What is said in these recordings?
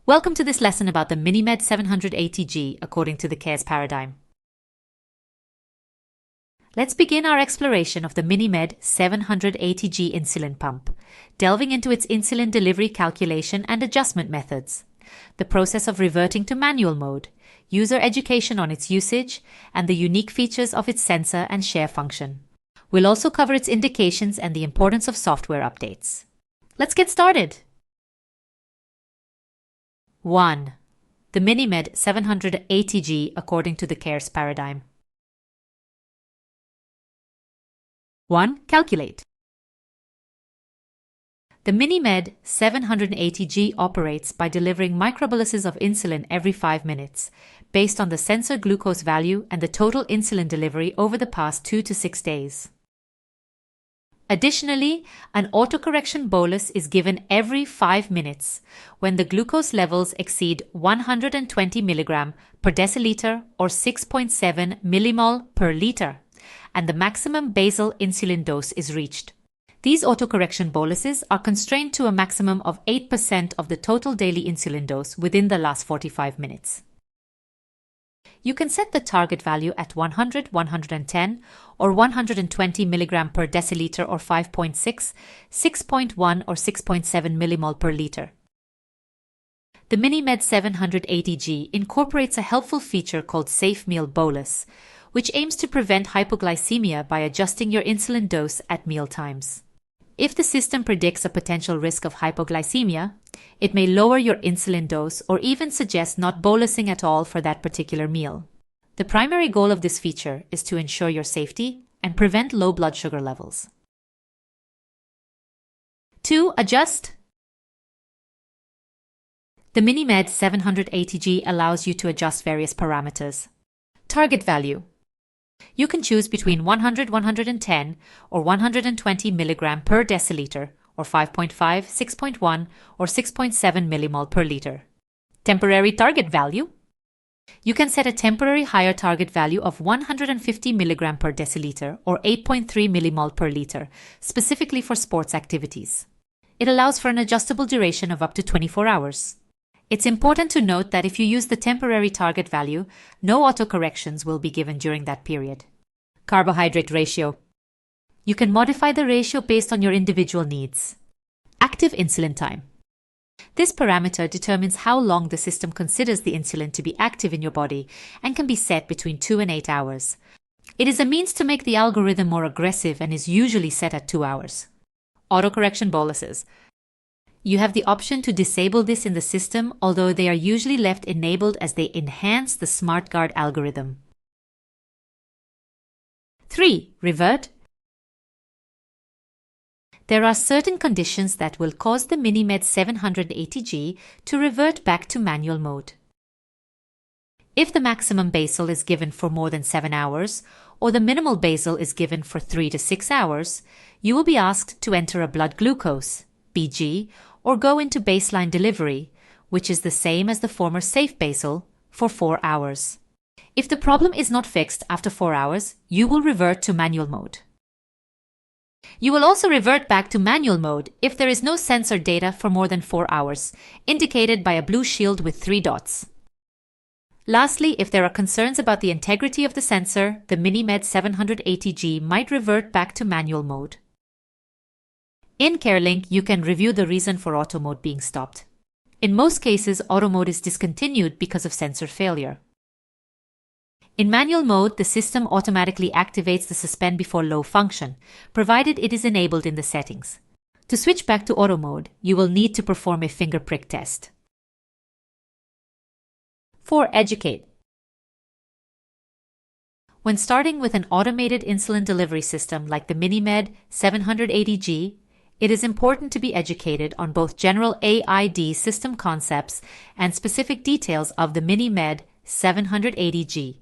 Welcome to this lesson about the MiniMed 780G according to the CARES paradigm. Let's begin our exploration of the MiniMed 780G insulin pump, delving into its insulin delivery calculation and adjustment methods, the process of reverting to manual mode, user education on its usage, and the unique features of its sensor and share function. We'll also cover its indications and the importance of software updates. Let's get started! 1. The MiniMed 780G according to the CARES paradigm. 1. Calculate. The MiniMed 780G operates by delivering microboluses of insulin every 5 minutes, based on the sensor glucose value and the total insulin delivery over the past 2 to 6 days. Additionally, an autocorrection bolus is given every 5 minutes when the glucose levels exceed 120 mg per deciliter or 6.7 millimole per liter, and the maximum basal insulin dose is reached. These autocorrection boluses are constrained to a maximum of 8% of the total daily insulin dose within the last 45 minutes. You can set the target value at 100, 110, or 120 mg per deciliter or 5.6, 6.1 or 6.7 millimole per liter. The MiniMed 780G incorporates a helpful feature called Safe Meal Bolus, which aims to prevent hypoglycemia by adjusting your insulin dose at meal times. If the system predicts a potential risk of hypoglycemia, it may lower your insulin dose or even suggest not bolusing at all for that particular meal. The primary goal of this feature is to ensure your safety and prevent low blood sugar levels. 2. Adjust. The MiniMed 780G allows you to adjust various parameters. Target value. You can choose between 100, 110 or 120 mg per deciliter or 5.5, 6.1 or 6.7 millimole per liter. Temporary target value. You can set a temporary higher target value of 150 mg per deciliter or 8.3 millimole per liter, specifically for sports activities. It allows for an adjustable duration of up to 24 hours. It's important to note that if you use the temporary target value, no autocorrections will be given during that period. Carbohydrate ratio. You can modify the ratio based on your individual needs. Active insulin time. This parameter determines how long the system considers the insulin to be active in your body and can be set between 2 and 8 hours. It is a means to make the algorithm more aggressive and is usually set at 2 hours. Autocorrection boluses. You have the option to disable this in the system, although they are usually left enabled as they enhance the SmartGuard algorithm. 3. Revert. There are certain conditions that will cause the MiniMed 780G to revert back to manual mode. If the maximum basal is given for more than 7 hours, or the minimal basal is given for 3 to 6 hours, you will be asked to enter a blood glucose, BG, or go into baseline delivery, which is the same as the former safe basal, for 4 hours. If the problem is not fixed after 4 hours, you will revert to manual mode. You will also revert back to manual mode if there is no sensor data for more than 4 hours, indicated by a blue shield with 3 dots. Lastly, if there are concerns about the integrity of the sensor, the MiniMed 780G might revert back to manual mode. In CareLink, you can review the reason for auto mode being stopped. In most cases, auto mode is discontinued because of sensor failure. In manual mode, the system automatically activates the suspend before low function, provided it is enabled in the settings. To switch back to auto mode, you will need to perform a finger prick test. 4. Educate. When starting with an automated insulin delivery system like the MiniMed 780G, it is important to be educated on both general AID system concepts and specific details of the MiniMed 780G.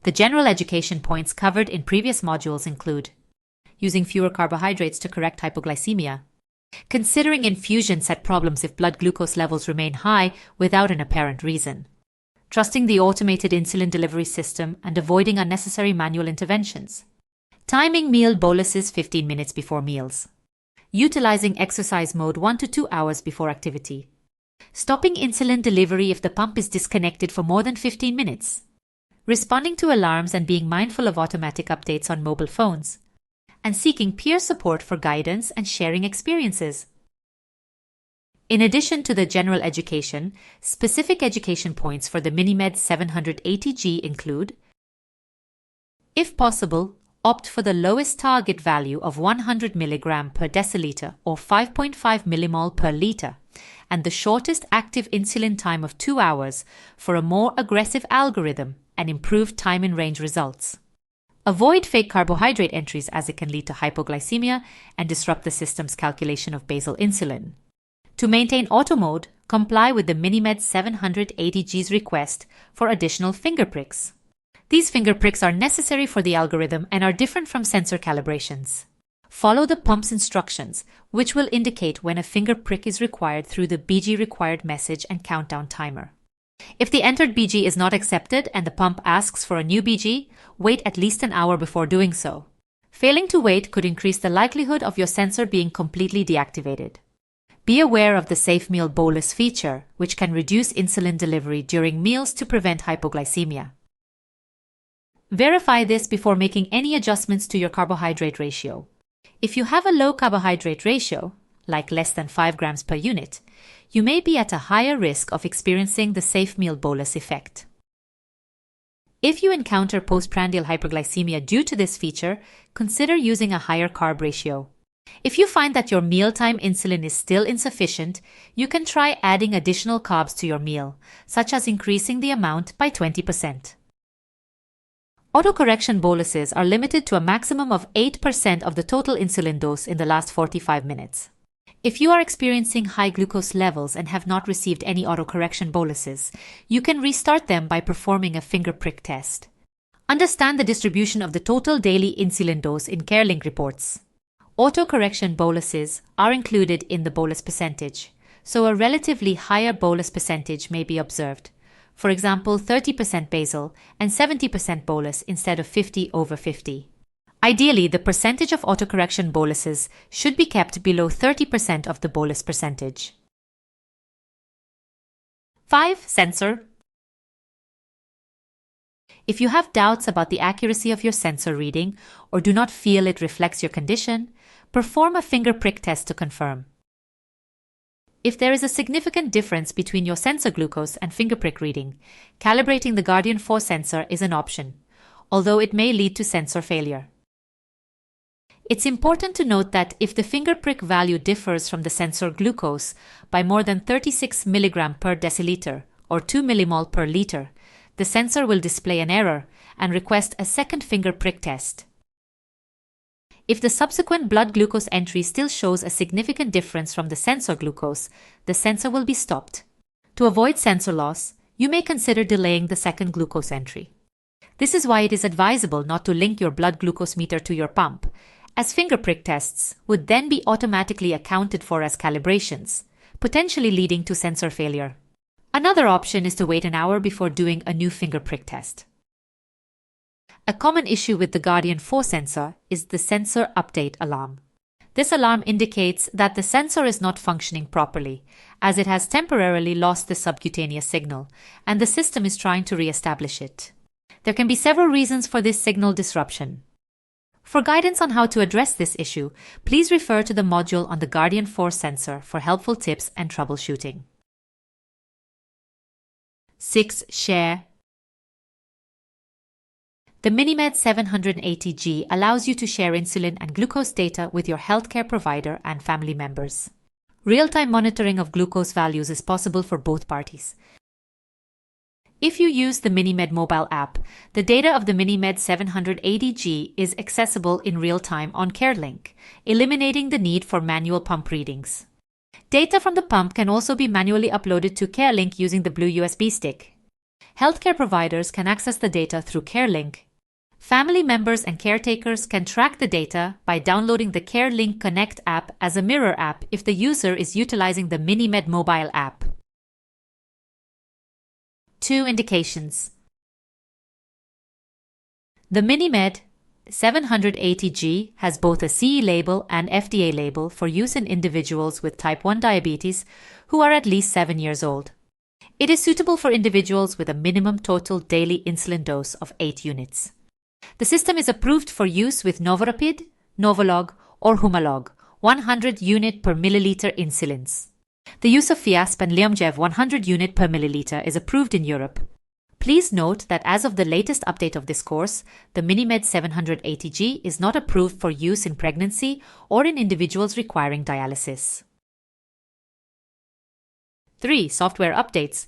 The general education points covered in previous modules include using fewer carbohydrates to correct hypoglycemia, considering infusion set problems if blood glucose levels remain high without an apparent reason, trusting the automated insulin delivery system and avoiding unnecessary manual interventions, timing meal boluses 15 minutes before meals, utilizing exercise mode 1 to 2 hours before activity, Stopping insulin delivery if the pump is disconnected for more than 15 minutes. Responding to alarms and being mindful of automatic updates on mobile phones. And seeking peer support for guidance and sharing experiences. In addition to the general education, specific education points for the MiniMed 780G include: if possible, opt for the lowest target value of 100 mg per deciliter or 5.5 millimol per liter, and the shortest active insulin time of 2 hours for a more aggressive algorithm and improved time in range results. Avoid fake carbohydrate entries as it can lead to hypoglycemia and disrupt the system's calculation of basal insulin. To maintain auto mode, comply with the MiniMed 780G's request for additional finger pricks. These finger pricks are necessary for the algorithm and are different from sensor calibrations. Follow the pump's instructions, which will indicate when a finger prick is required through the BG required message and countdown timer. If the entered BG is not accepted and the pump asks for a new BG, wait at least an hour before doing so. Failing to wait could increase the likelihood of your sensor being completely deactivated. Be aware of the Safe Meal Bolus feature, which can reduce insulin delivery during meals to prevent hypoglycemia. Verify this before making any adjustments to your carbohydrate ratio. If you have a low carbohydrate ratio, like less than 5 grams per unit, you may be at a higher risk of experiencing the Safe Meal Bolus effect. If you encounter postprandial hyperglycemia due to this feature, consider using a higher carb ratio. If you find that your mealtime insulin is still insufficient, you can try adding additional carbs to your meal, such as increasing the amount by 20%. Autocorrection boluses are limited to a maximum of 8% of the total insulin dose in the last 45 minutes. If you are experiencing high glucose levels and have not received any autocorrection boluses, you can restart them by performing a finger prick test. Understand the distribution of the total daily insulin dose in CareLink reports. Autocorrection boluses are included in the bolus percentage, so a relatively higher bolus percentage may be observed. For example, 30% basal and 70% bolus instead of 50/50. Ideally, the percentage of autocorrection boluses should be kept below 30% of the bolus percentage. 5. Sensor. If you have doubts about the accuracy of your sensor reading or do not feel it reflects your condition, perform a finger prick test to confirm. If there is a significant difference between your sensor glucose and finger prick reading, calibrating the Guardian 4 sensor is an option, although it may lead to sensor failure. It's important to note that if the finger prick value differs from the sensor glucose by more than 36 mg per deciliter or 2 millimol per liter, the sensor will display an error and request a second finger prick test. If the subsequent blood glucose entry still shows a significant difference from the sensor glucose, the sensor will be stopped. To avoid sensor loss, you may consider delaying the second glucose entry. This is why it is advisable not to link your blood glucose meter to your pump, as finger prick tests would then be automatically accounted for as calibrations, potentially leading to sensor failure. Another option is to wait an hour before doing a new finger prick test. A common issue with the Guardian 4 sensor is the sensor update alarm. This alarm indicates that the sensor is not functioning properly, as it has temporarily lost the subcutaneous signal, and the system is trying to re-establish it. There can be several reasons for this signal disruption. For guidance on how to address this issue, please refer to the module on the Guardian 4 sensor for helpful tips and troubleshooting. 6. Share. The MiniMed 780G allows you to share insulin and glucose data with your healthcare provider and family members. Real-time monitoring of glucose values is possible for both parties. If you use the MiniMed mobile app, the data of the MiniMed 780G is accessible in real time on CareLink, eliminating the need for manual pump readings. Data from the pump can also be manually uploaded to CareLink using the blue USB stick. Healthcare providers can access the data through CareLink. Family members and caretakers can track the data by downloading the CareLink Connect app as a mirror app if the user is utilizing the MiniMed mobile app. 2 indications. The MiniMed 780G has both a CE label and FDA label for use in individuals with type 1 diabetes who are at least 7 years old. It is suitable for individuals with a minimum total daily insulin dose of 8 units. The system is approved for use with Novorapid, Novolog, or Humalog, 100 unit per milliliter insulins. The use of Fiasp and Liomjev 100 unit per milliliter is approved in Europe. Please note that as of the latest update of this course, the MiniMed 780G is not approved for use in pregnancy or in individuals requiring dialysis. 3. Software updates.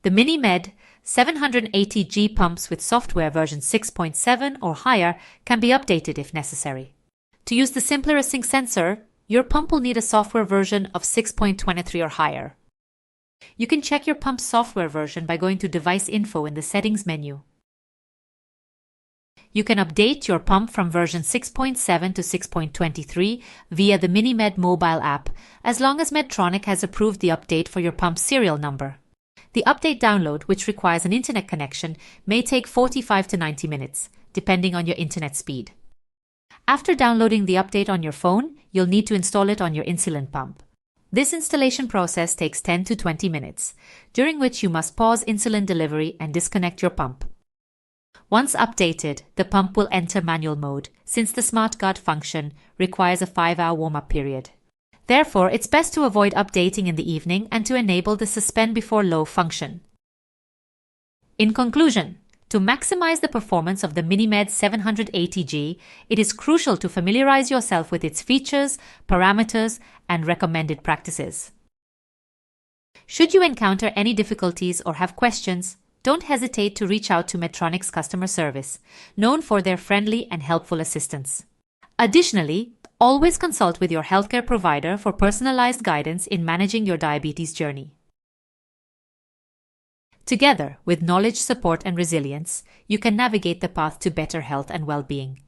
The MiniMed 780G pumps with software version 6.7 or higher can be updated if necessary. To use the simpler sync sensor, your pump will need a software version of 6.23 or higher. You can check your pump's software version by going to Device Info in the Settings menu. You can update your pump from version 6.7 to 6.23 via the MiniMed mobile app as long as Medtronic has approved the update for your pump's serial number. The update download, which requires an internet connection, may take 45 to 90 minutes, depending on your internet speed. After downloading the update on your phone, you'll need to install it on your insulin pump. This installation process takes 10 to 20 minutes, during which you must pause insulin delivery and disconnect your pump. Once updated, the pump will enter manual mode, since the Smart Guard function requires a 5-hour warm-up period. Therefore, it's best to avoid updating in the evening and to enable the suspend before low function. In conclusion, to maximize the performance of the MiniMed 780G, it is crucial to familiarize yourself with its features, parameters, and recommended practices. Should you encounter any difficulties or have questions, don't hesitate to reach out to Medtronic's customer service, known for their friendly and helpful assistance. Additionally, always consult with your healthcare provider for personalized guidance in managing your diabetes journey. Together, with knowledge, support, and resilience, you can navigate the path to better health and well-being.